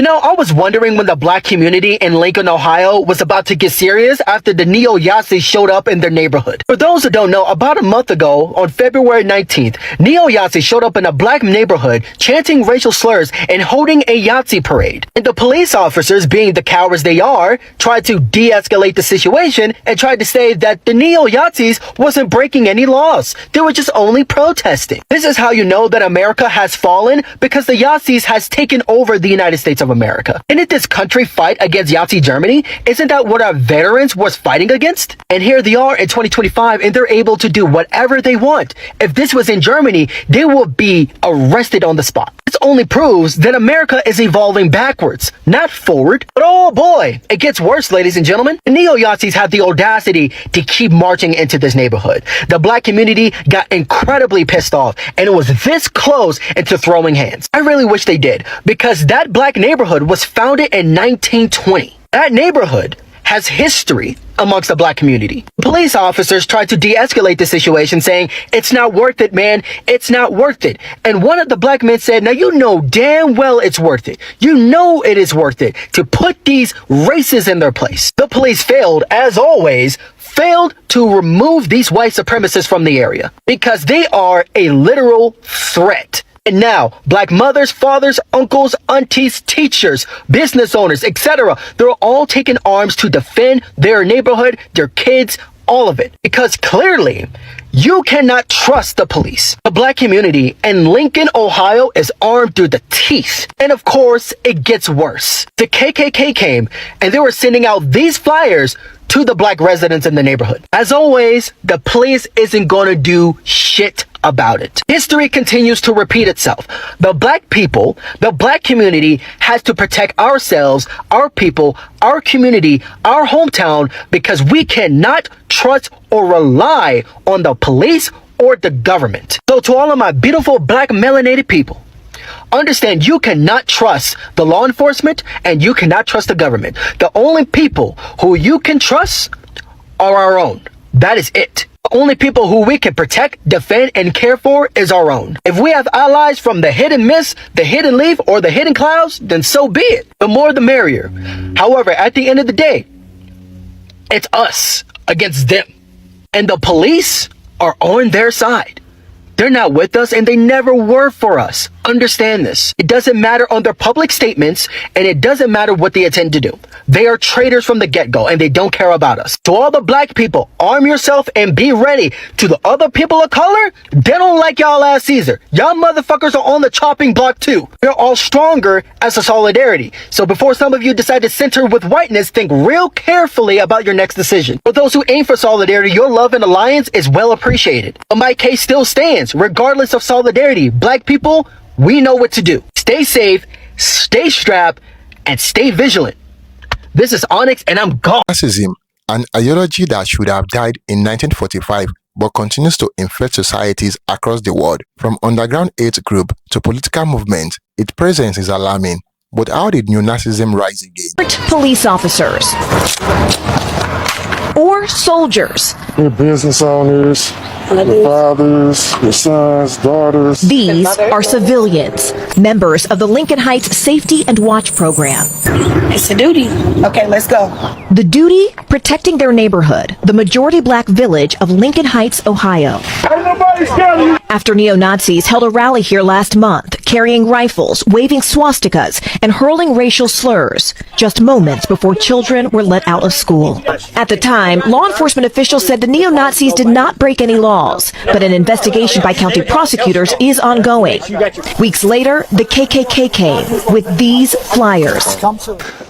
You know, I was wondering when the black community in Lincoln, Ohio was about to get serious after the neo-Nazis showed up in their neighborhood. For those who don't know, about a month ago, on February 19th, neo-Nazis showed up in a black neighborhood chanting racial slurs and holding a Yahtzee parade. And the police officers, being the cowards they are, tried to de-escalate the situation and tried to say that the neo-Nazis wasn't breaking any laws. They were just only protesting. This is how you know that America has fallen, because the Nazis has taken over the United States of America. Didn't this country fight against Nazi Germany? Isn't that what our veterans was fighting against? And here they are in 2025 and they're able to do whatever they want. If this was in Germany, they would be arrested on the spot. This only proves that America is evolving backwards, not forward. But oh boy, it gets worse, ladies and gentlemen. The neo-Nazis have the audacity to keep marching into this neighborhood. The black community got incredibly pissed off and it was this close into throwing hands. I really wish they did, because that black neighborhood was founded in 1920. That neighborhood has history amongst the black community. Police officers tried to de-escalate the situation, saying, "It's not worth it, man. It's not worth it." And one of the black men said, "Now you know damn well it's worth it. You know it is worth it to put these races in their place." The police failed, as always, to remove these white supremacists from the area because they are a literal threat. And now, black mothers, fathers, uncles, aunties, teachers, business owners, etc., they're all taking arms to defend their neighborhood, their kids, all of it. Because clearly, you cannot trust the police. The black community in Lincoln, Ohio is armed to the teeth. And of course, it gets worse. The KKK came and they were sending out these flyers to the black residents in the neighborhood. As always, the police isn't gonna do shit about it. History continues to repeat itself. The black people, the black community has to protect ourselves, our people, our community, our hometown, because we cannot trust or rely on the police or the government. So to all of my beautiful black melanated people, understand you cannot trust the law enforcement and you cannot trust the government. The only people who you can trust are our own. That is it. The only people who we can protect, defend, and care for is our own. If we have allies from the hidden mist, the hidden leaf, or the hidden clouds, then so be it. The more the merrier. However, at the end of the day, it's us against them. And the police are on their side. They're not with us and they never were for us. Understand this. It doesn't matter on their public statements and it doesn't matter what they intend to do. They are traitors from the get-go and they don't care about us. To all the black people, arm yourself and be ready. To the other people of color, they don't like y'all ass either. Y'all motherfuckers are on the chopping block too. We're all stronger as a solidarity. So before some of you decide to center with whiteness, think real carefully about your next decision. For those who aim for solidarity, your love and alliance is well appreciated. But my case still stands. Regardless of solidarity, black people, we know what to do. Stay safe, stay strapped, and stay vigilant. This is Onyx, and I'm gone. Racism, an ideology that should have died in 1945 but continues to infect societies across the world. From underground hate group to political movement, its presence is alarming. But how did neo-Nazism rise again? Police officers or soldiers. Your business owners, your fathers, your sons, daughters. These are civilians, members of the Lincoln Heights Safety and Watch Program. It's a duty. Okay, let's go. The duty, protecting their neighborhood, the majority black village of Lincoln Heights, Ohio. After neo-Nazis held a rally here last month, carrying rifles, waving swastikas, and hurling racial slurs, just moments before children were let out of school. At the time, law enforcement officials said the neo-Nazis did not break any laws, but an investigation by county prosecutors is ongoing. Weeks later, the KKK came with these flyers.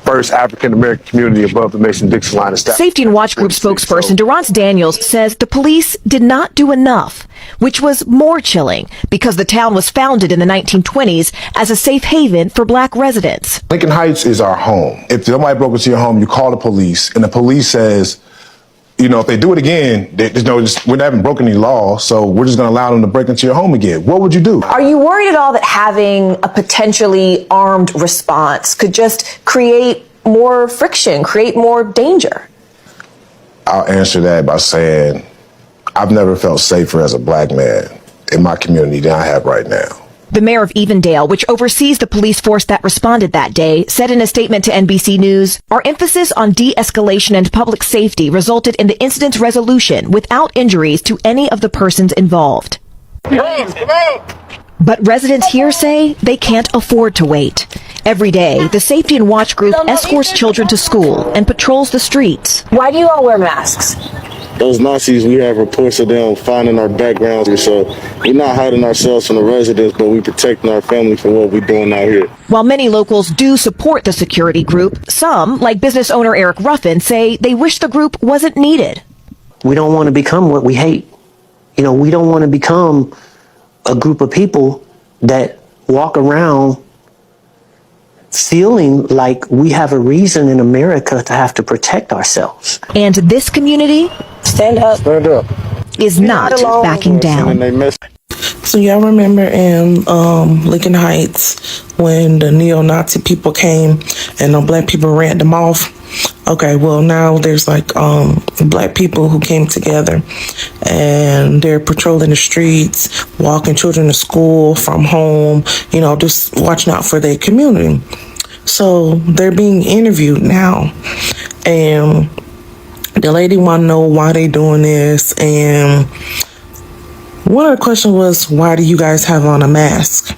First African-American community above the Mason-Dixon line of staff. Safety and Watch Group spokesperson Durance Daniels says the police did not do enough, which was more chilling because the town was founded in the 1920s as a safe haven for black residents. Lincoln Heights is our home. If somebody broke into your home, you call the police, and the police says, you know, if they do it again, we haven't broken any laws, so we're just going to allow them to break into your home again. What would you do? Are you worried at all that having a potentially armed response could just create more friction, create more danger? I'll answer that by saying I've never felt safer as a black man in my community than I have right now. The mayor of Evendale, which oversees the police force that responded that day, said in a statement to NBC News, "Our emphasis on de-escalation and public safety resulted in the incident's resolution without injuries to any of the persons involved." But residents here say they can't afford to wait. Every day, the Safety and Watch group escorts children to school and patrols the streets. Why do you all wear masks? Those Nazis, we have reports of them finding our backgrounds, so we're not hiding ourselves from the residents, but we're protecting our family from what we're doing out here. While many locals do support the security group, some, like business owner Eric Ruffin, say they wish the group wasn't needed. We don't want to become what we hate. You know, we don't want to become a group of people that walk around feeling like we have a reason in America to have to protect ourselves. And this community Stand up. Stand up. is not backing down. So y'all remember in Lincoln Heights when the neo-Nazi people came and the black people ran them off? Okay, well now there's like black people who came together and they're patrolling the streets, walking children to school from home, you know, just watching out for their community. So they're being interviewed now, and the lady want to know why they doing this, and one of the questions was, why do you guys have on a mask?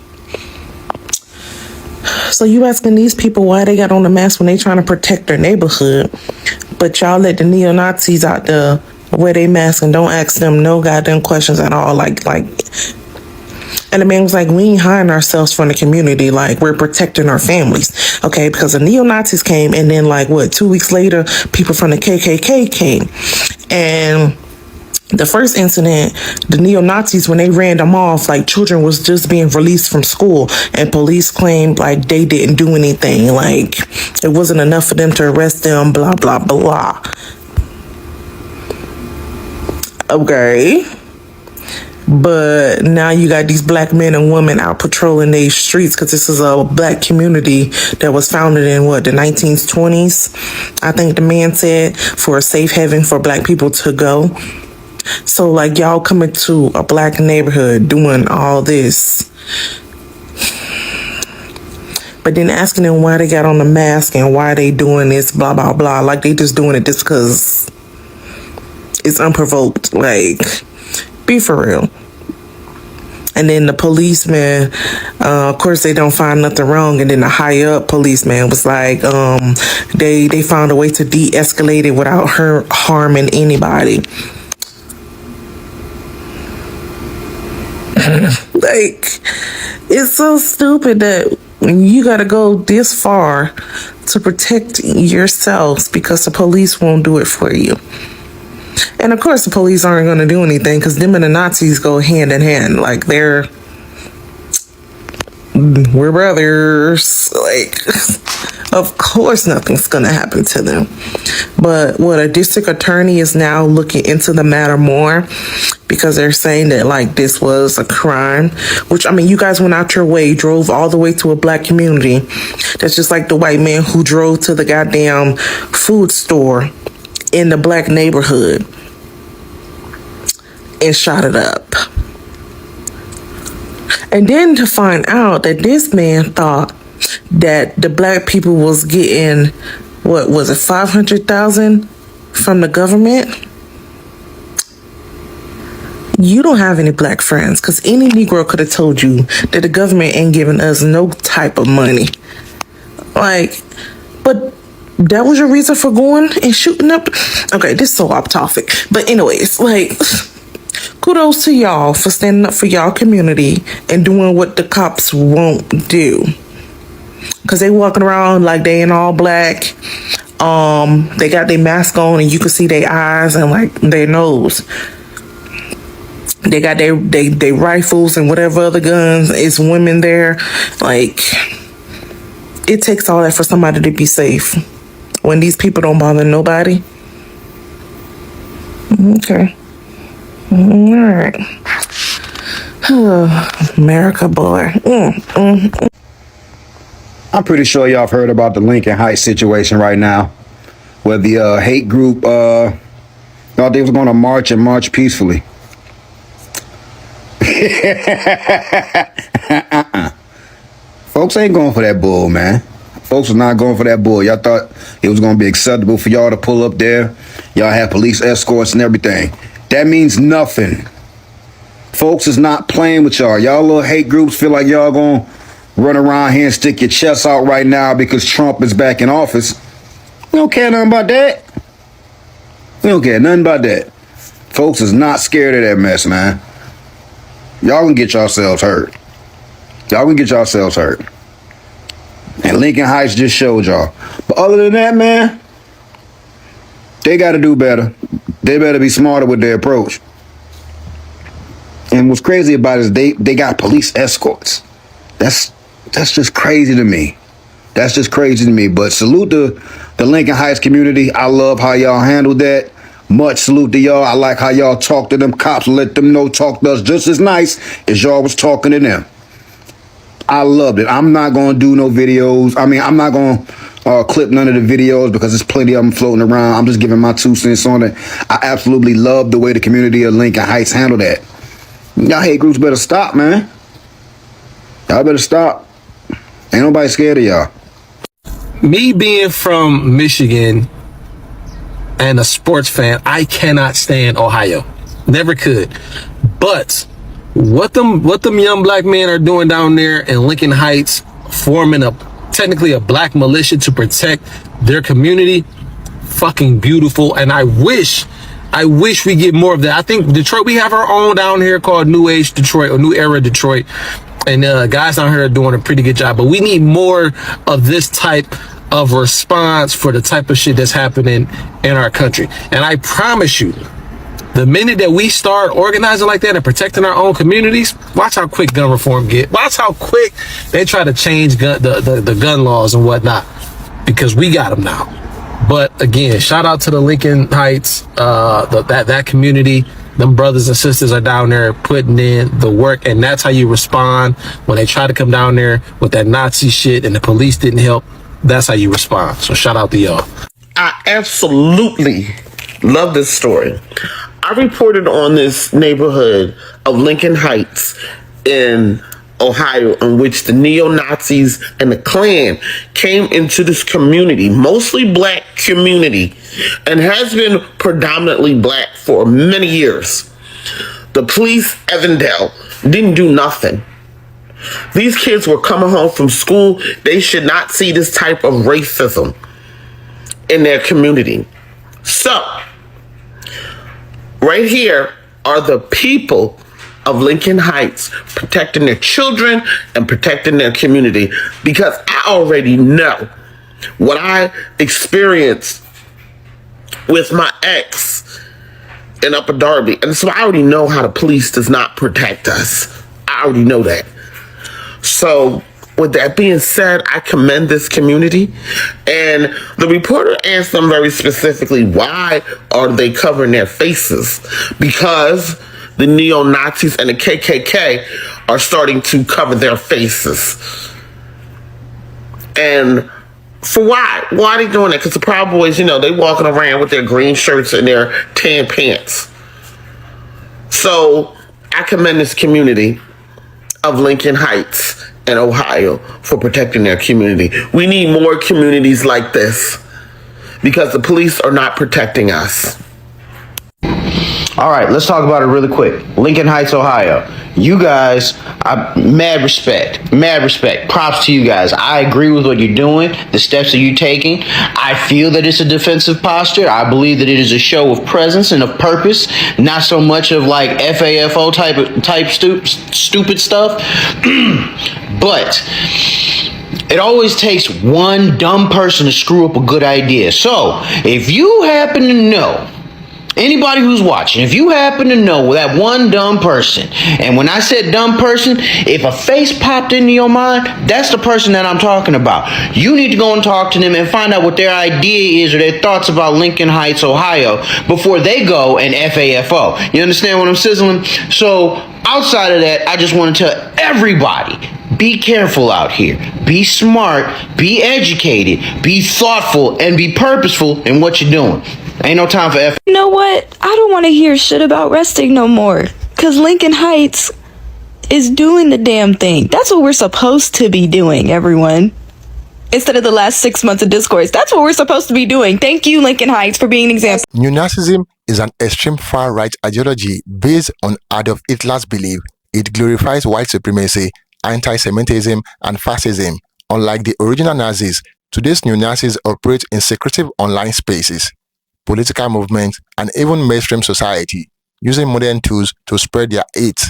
So you asking these people why they got on a mask when they trying to protect their neighborhood, but y'all let the neo-Nazis out there wear their mask and don't ask them no goddamn questions at all. Like, and the man was like, we ain't hiding ourselves from the community. Like, we're protecting our families. Okay, because the neo-Nazis came, and then like, 2 weeks later, people from the KKK came. And the first incident, the neo-Nazis, when they ran them off, like children was just being released from school, and police claimed like they didn't do anything. Like, it wasn't enough for them to arrest them, blah, blah, blah. Okay. But now you got these black men and women out patrolling these streets because this is a black community that was founded in the 1920s, I think the man said, for a safe haven for black people to go. So like y'all coming to a black neighborhood doing all this, but then asking them why they got on the mask and why they doing this, blah, blah, blah. Like they just doing it just because it's unprovoked. Like, be for real. And then the policeman, of course, they don't find nothing wrong. And then the high up policeman was like, they found a way to de-escalate it without harming anybody. Like, it's so stupid that you gotta go this far to protect yourselves because the police won't do it for you. And of course the police aren't going to do anything because them and the Nazis go hand in hand. Like, we're brothers. Like, of course nothing's going to happen to them. But a district attorney is now looking into the matter more because they're saying that like this was a crime, which, I mean, you guys went out your way, drove all the way to a black community. That's just like the white man who drove to the goddamn food store in the black neighborhood and shot it up. And then to find out that this man thought that the black people was getting, what was it, 500,000 from the government? You don't have any black friends, because any Negro could have told you that the government ain't giving us no type of money. Like, but that was your reason for going and shooting up? Okay, this is so off topic. But anyways, like, kudos to y'all for standing up for y'all community and doing what the cops won't do. Because they walking around like they in all black. They got their mask on and you can see their eyes and like their nose. They got their rifles and whatever other guns. It's women there. Like, it takes all that for somebody to be safe when these people don't bother nobody. Okay. All right. America, boy. I'm pretty sure y'all have heard about the Lincoln Heights situation right now, where the hate group thought they was going to march peacefully. Folks ain't going for that bull, man. Folks are not going for that bull. Y'all thought it was going to be acceptable for y'all to pull up there. Y'all have police escorts and everything. That means nothing. Folks is not playing with y'all. Y'all little hate groups feel like y'all going to run around here and stick your chests out right now because Trump is back in office. We don't care nothing about that. We don't care nothing about that. Folks is not scared of that mess, man. Y'all can get yourselves hurt. Y'all can get yourselves hurt. And Lincoln Heights just showed y'all. But other than that, man, they got to do better. They better be smarter with their approach. And what's crazy about it is they got police escorts. That's just crazy to me. That's just crazy to me. But salute the Lincoln Heights community. I love how y'all handled that. Much salute to y'all. I like how y'all talk to them cops, let them know, talk to us just as nice as y'all was talking to them. I loved it. I'm not going to do no videos. I mean, I'm not going to clip none of the videos because there's plenty of them floating around. I'm just giving my 2 cents on it. I absolutely love the way the community of Lincoln Heights handled that. Y'all hate groups better stop, man. Y'all better stop. Ain't nobody scared of y'all. Me being from Michigan and a sports fan, I cannot stand Ohio. Never could. But what them young black men are doing down there in Lincoln Heights, forming technically a black militia to protect their community, fucking beautiful. And I wish we get more of that. I think Detroit, we have our own down here called New Age Detroit or New Era Detroit. And guys down here are doing a pretty good job. But we need more of this type of response for the type of shit that's happening in our country. And I promise you, the minute that we start organizing like that and protecting our own communities, watch how quick gun reform get. Watch how quick they try to change the gun laws and whatnot, because we got them now. But again, shout out to the Lincoln Heights, that community. Them brothers and sisters are down there putting in the work, and that's how you respond when they try to come down there with that Nazi shit and the police didn't help. That's how you respond. So shout out to y'all. I absolutely love this story. I reported on this neighborhood of Lincoln Heights in Ohio, in which the neo-Nazis and the Klan came into this community, mostly black community, and has been predominantly black for many years. The police, Evandale, didn't do nothing. These kids were coming home from school. They should not see this type of racism in their community. So, right here are the people of Lincoln Heights protecting their children and protecting their community, because I already know what I experienced with my ex in Upper Darby. And so I already know how the police does not protect us. I already know that. So with that being said, I commend this community. And the reporter asked them very specifically, why are they covering their faces? Because the neo-Nazis and the KKK are starting to cover their faces. And for why? Why are they doing that? Because the Proud Boys, they walking around with their green shirts and their tan pants. So I commend this community of Lincoln Heights and Ohio for protecting their community. We need more communities like this because the police are not protecting us. All right, let's talk about it really quick. Lincoln Heights, Ohio. You guys, mad respect. Props to you guys. I agree with what you're doing, the steps that you're taking. I feel that it's a defensive posture. I believe that it is a show of presence and of purpose, not so much of like FAFO type stupid stuff. But it always takes one dumb person to screw up a good idea. So if you happen to know, anybody who's watching, if you happen to know that one dumb person, and when I said dumb person, if a face popped into your mind, that's the person that I'm talking about. You need to go and talk to them and find out what their idea is or their thoughts about Lincoln Heights, Ohio, before they go and FAFO. You understand what I'm sizzling? So outside of that, I just want to tell everybody, be careful out here. Be smart, be educated, be thoughtful, and be purposeful in what you're doing. Ain't no time for F. You know what? I don't want to hear shit about resting no more. Because Lincoln Heights is doing the damn thing. That's what we're supposed to be doing, everyone. Instead of the last 6 months of discourse. That's what we're supposed to be doing. Thank you, Lincoln Heights, for being an example. Neo-Nazism is an extreme far-right ideology based on Adolf Hitler's belief. It glorifies white supremacy, anti-Semitism, and fascism. Unlike the original Nazis, today's neo-Nazis operate in secretive online spaces, political movements, and even mainstream society, using modern tools to spread their hate.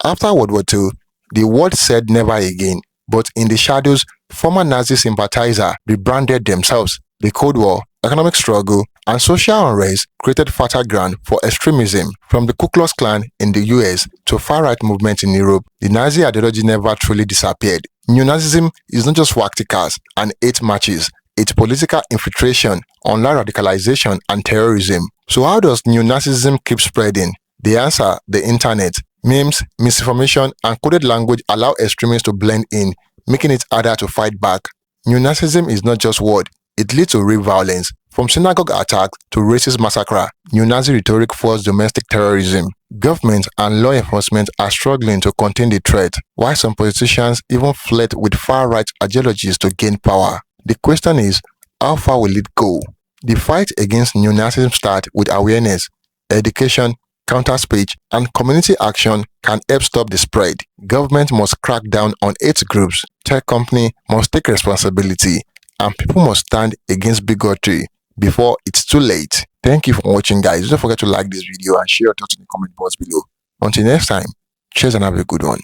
After World War II, the world said never again, but in the shadows, former Nazi sympathizers rebranded themselves. The Cold War, economic struggle, and social unrest created fertile ground for extremism. From the Ku Klux Klan in the US to far-right movements in Europe, the Nazi ideology never truly disappeared. Neo-Nazism is not just wacticas and hate matches, it's political infiltration, online radicalization, and terrorism. So how does neo-Nazism keep spreading? The answer: the internet. Memes, misinformation, and coded language allow extremists to blend in, making it harder to fight back. Neo-Nazism is not just word, it leads to real violence. From synagogue attacks to racist massacre, neo-Nazi rhetoric fuels domestic terrorism. Government and law enforcement are struggling to contain the threat, while some politicians even flirt with far-right ideologies to gain power. The question is, how far will it go? The fight against neo-Nazism starts with awareness, education, counter-speech, and community action can help stop the spread. Government must crack down on hate groups, tech companies must take responsibility, and people must stand against bigotry before it's too late. Thank you for watching, guys. Don't forget to like this video and share your thoughts in the comment box below. Until next time, cheers and have a good one.